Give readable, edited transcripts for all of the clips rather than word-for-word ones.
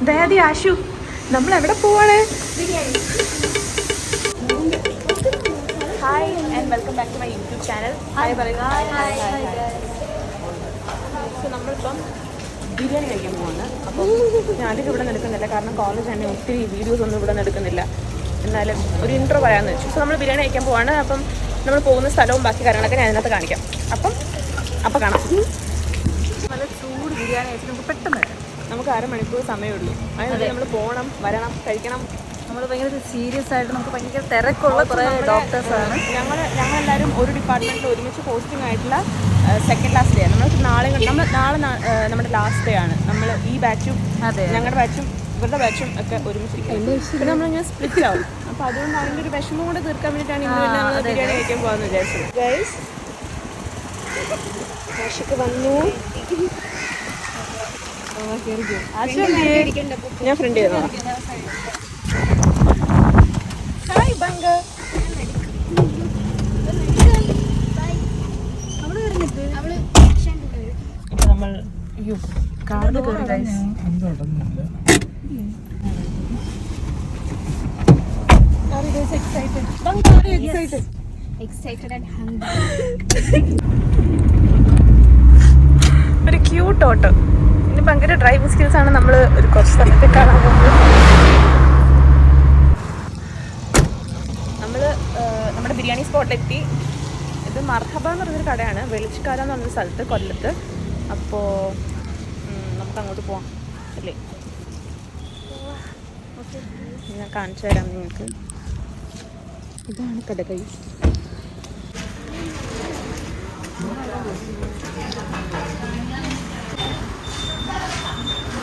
ദയാദി ആശു നമ്മൾ എവിടെ പോവാണ്? Hi and welcome back to my YouTube channel. Hi പറയുക. സോ നമ്മളിപ്പം ബിരിയാണി കഴിക്കാൻ പോവാണ്. അപ്പം ഞാൻ അധികം ഇവിടെ നടക്കുന്നില്ല, കാരണം കോളേജ് തന്നെ ഒത്തിരി വീഡിയോസ് ഒന്നും ഇവിടെ നടക്കുന്നില്ല. എന്നാലും ഒരു ഇൻട്രോ പറയാമെന്ന് വെച്ചു. സോ നമ്മൾ ബിരിയാണി കഴിക്കാൻ പോവാണ്. അപ്പം നമ്മൾ പോകുന്ന സ്ഥലവും ബാക്കി കാര്യങ്ങളൊക്കെ ഞാൻ അതിനകത്ത് കാണിക്കാം. അപ്പം കാണാം. നല്ല ചൂട് ബിരിയാണി കഴിച്ചിട്ട് നമുക്ക് പെട്ടെന്ന് നമുക്ക് 1/2 മണിക്കൂർ സമയമുള്ളൂ. അതിനകത്ത് നമ്മൾ പോകണം, വരണം, കഴിക്കണം. നമ്മൾ ഭയങ്കര സീരിയസ് ആയിട്ട് നമുക്ക് ഭയങ്കര തിരക്കുള്ള കുറേ ഡോക്ടേഴ്സാണ്. ഞങ്ങളെല്ലാവരും ഒരു ഡിപ്പാർട്ട്മെൻറ്റിൽ ഒരുമിച്ച് പോസ്റ്റിംഗ് ആയിട്ടുള്ള സെക്കൻഡ് ലാസ്റ്റ് ഡേ ആണ്. നാളെ നമ്മുടെ ലാസ്റ്റ് ഡേ ആണ്. നമ്മൾ ഈ ബാച്ചും ഞങ്ങളുടെ ബാച്ചും ഇവരുടെ ബാച്ചും ഒക്കെ ഒരുമിച്ചിരിക്കും. പിന്നെ നമ്മളിങ്ങനെ സ്പ്ലിറ്റ് ആവും. അപ്പോൾ അതുകൊണ്ട് അതിൻ്റെ ഒരു വിഷമം കൂടെ തീർക്കാൻ വേണ്ടിയിട്ടാണ് ഇന്ന് ഞങ്ങൾ ബിരിയാണി കഴിക്കാൻ പോകാമെന്ന് വിചാരിച്ചത്. ഗൈസ് ആഷിക്ക് വന്നു. ഞാൻ ഫ്രണ്ട് ചെയ്തോ. ഹായ് ബംഗ. ഇപ്പൊ നമ്മൾ കാറിൽ കയറി ഗൈസ്. ഒരു ക്യൂട്ട് ഓട്ടോ. ഇനി ഭയങ്കര ഡ്രൈവിംഗ് സ്കിൽസ് ആണ് നമ്മൾ ഒരു കുറച്ച് സമയത്ത് കാണാൻ പോകുന്നത്. നമ്മൾ നമ്മുടെ ബിരിയാണി സ്പോട്ടിലെത്തി. ഇത് മർഹബ എന്ന് പറഞ്ഞൊരു കടയാണ്, വെളിച്ചിക്കാല എന്ന് പറഞ്ഞൊരു സ്ഥലത്ത്, കൊല്ലത്ത്. അപ്പോൾ നമുക്ക് അങ്ങോട്ട് പോവാം അല്ലേ? ഞാൻ കാണിച്ചു തരാം നിങ്ങൾക്ക്. ഇതാണ് കട ഗൈസ്.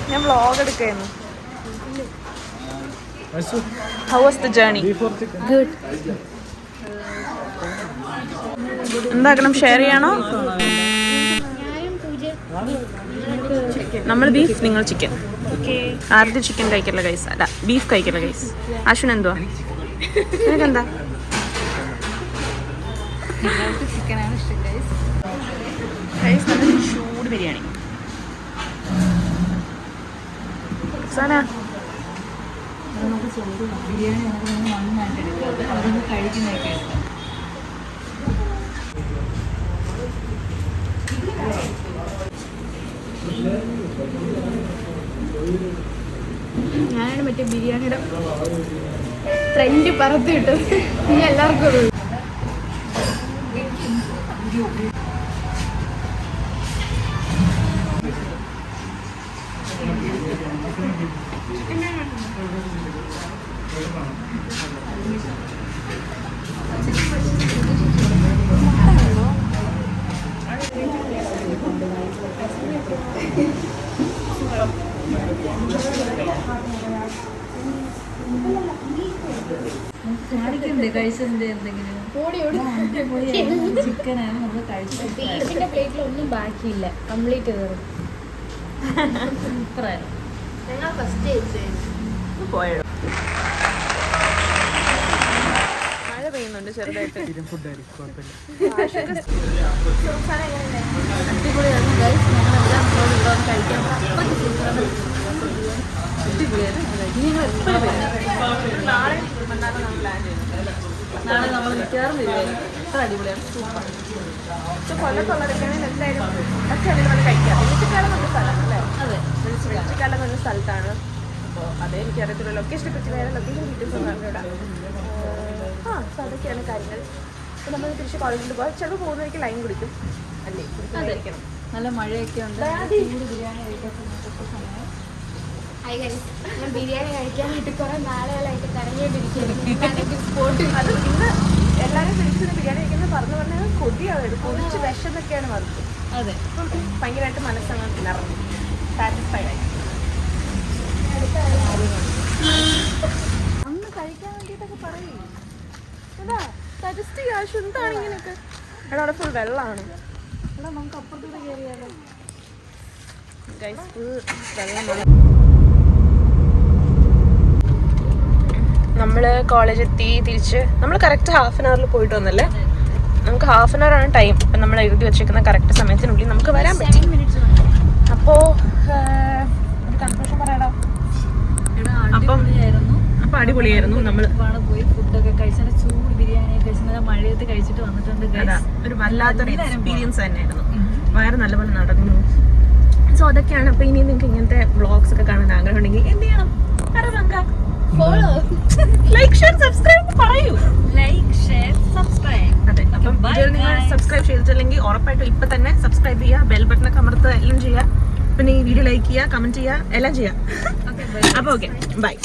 ഞാൻ വ്ളോഗ് എടുക്കായിരുന്നു. How was the journey? Good. എന്താക്കണം, ഷെയർ ചെയ്യണോ? നമ്മൾ ബീഫ്, നിങ്ങൾ ചിക്കൻ. ആദ്യം ചിക്കൻ കഴിക്കില്ല ഗൈസ്, അല്ല ബീഫ് കഴിക്കില്ല ഗൈസ്. അശ്വിൻ എന്തുവാ നിനക്കെന്താ? ചൂട് ബിരിയാണി. ഞാനാണ് മറ്റേ ബിരിയാണിയുടെ ട്രെൻഡ് പറത്തിട്ടു. ഇനി എല്ലാവർക്കും ഉള്ളൂ. ചിക്കനാണ് നമ്മൾ കഴിച്ചത്. ബീഫിന്റെ പ്ലേറ്റിൽ ഒന്നും ബാക്കിയില്ല, കംപ്ലീറ്റ് കയറും. ഞങ്ങൾ ഫസ്റ്റ് പോയോ? മഴ പെയ്യുന്നുണ്ട് ചെറുതായിട്ട്. അടിപൊളിയാണ് ഗൈസ്. ഞങ്ങളെല്ലാം ഇവിടെ കഴിക്കാൻ നാളെ നമ്മൾ മിക്കവാറും ബിരിയാണി. അത്ര അടിപൊളിയാണ്, സൂപ്പർ. കൊല്ലത്തുള്ളതൊക്കെയാണെങ്കിൽ എന്തായാലും ഒക്കെ അതിൽ വന്ന് കഴിക്കാം. വെളിച്ചിക്കാലം പറഞ്ഞ സ്ഥലമാണ് അല്ലേ? അതെ, വെളിച്ചിക്കാലം പറഞ്ഞ സ്ഥലത്താണ്. അപ്പോൾ അതേ എനിക്കറിയത്തുള്ള ലൊക്കേഷനെ പറ്റി വേറെ ലൊക്കേഷൻ ഡീറ്റെയിൽസ് ഒന്നും അറിഞ്ഞൂടാ. സോ അതൊക്കെയാണ് കാര്യങ്ങൾ. അപ്പോൾ നമ്മൾ തിരിച്ച് കോളേജിൽ പോകാം. ചിലപ്പോൾ പോകുന്നവർക്ക് ലൈൻ കുടിക്കും അല്ലേ? കുടിക്കാതിരിക്കണം. നല്ല മഴയൊക്കെ ഉണ്ട്. ബിരിയാണി കഴിക്കാൻ സമയം. ഹായ് ഗൈസ്, ഞാൻ ബിരിയാണി കഴിക്കാൻ വേണ്ടി കുറേ നാളുകളായിട്ട് കരഞ്ഞുകൊണ്ടിരിക്കുകയാണ് സ്പോട്ട്. അത് ഇന്ന് എല്ലാവരും വിളിച്ചത് ബിരിയാണി കഴിക്കുന്നത് പറഞ്ഞു പറഞ്ഞാൽ കൊതിയാവും. കൊതിച്ച് വിഷമൊക്കെയാണ് വന്നത്. അതെ, അപ്പം ഭയങ്കരമായിട്ട് മനസ്സങ്ങ് നിറഞ്ഞു, സാറ്റിസ്ഫൈഡ് ആയി. അന്ന് കഴിക്കാൻ വേണ്ടിയിട്ടൊക്കെ പറയും. അതാ സജസ്റ്റ് ചെയ്യാം. ആശു എന്താണ് ഇങ്ങനെയൊക്കെ? എടാ അവിടെ ഫുൾ വെള്ളമാണ്. എടാ നമുക്ക് അപ്പുറത്തൂടെ കയറിയാലോ? ഗൈസ് ഫുൾ വെള്ളമാണ്. നമ്മൾ കോളേജ് എത്തി. തിരിച്ച് നമ്മൾ കറക്റ്റ് 1/2 hour പോയിട്ട് വന്നല്ലേ? നമുക്ക് 1/2 hour ആണ് ടൈം. അപ്പം നമ്മൾ എഴുതി വെച്ചിരിക്കുന്ന കറക്റ്റ് സമയത്തിനുള്ളിൽ നമുക്ക് വരാൻ പറ്റി. അപ്പോൾ ഒരു കൺക്ലൂഷൻ പറയാടാ. അടിപൊളിയായിരുന്നു. നമ്മൾ പോയി ഫുഡൊക്കെ കഴിച്ചാൽ ചൂട് ബിരിയാണി കഴിച്ചാൽ മഴയത്ത് കഴിച്ചിട്ട് വന്നിട്ടുണ്ട് guys. ഒരു വല്ലാത്തൊരു എക്സ്പീരിയൻസ് തന്നെയായിരുന്നു. വയറ് നല്ലപോലെ നടന്നു. സോ അതൊക്കെയാണ്. അപ്പൊ ഇനി നിങ്ങൾക്ക് ഇങ്ങനത്തെ വ്ളോഗ്സ് ഒക്കെ കാണാൻ ആഗ്രഹം ഉണ്ടെങ്കിൽ എന്ത് ചെയ്യണം? ഫോളോ ലൈക്ക് ഷെയർ സബ്സ്ക്രൈബ് പറയൂ. Like, share, subscribe. അതെ, അപ്പം വീഡിയോ നിങ്ങൾ സബ്സ്ക്രൈബ് ചെയ്തിട്ടില്ലെങ്കിൽ ഉറപ്പായിട്ടും ഇപ്പൊ തന്നെ സബ്സ്ക്രൈബ് ചെയ്യുക, ബെൽ ബട്ടണൊക്കെ അമർത്തുക, എല്ലാം ചെയ്യുക. പിന്നെ ഈ വീഡിയോ ലൈക്ക് ചെയ്യുക, കമന്റ് ചെയ്യുക, എല്ലാം ചെയ്യുക. അപ്പൊ ഓക്കെ, ബൈ.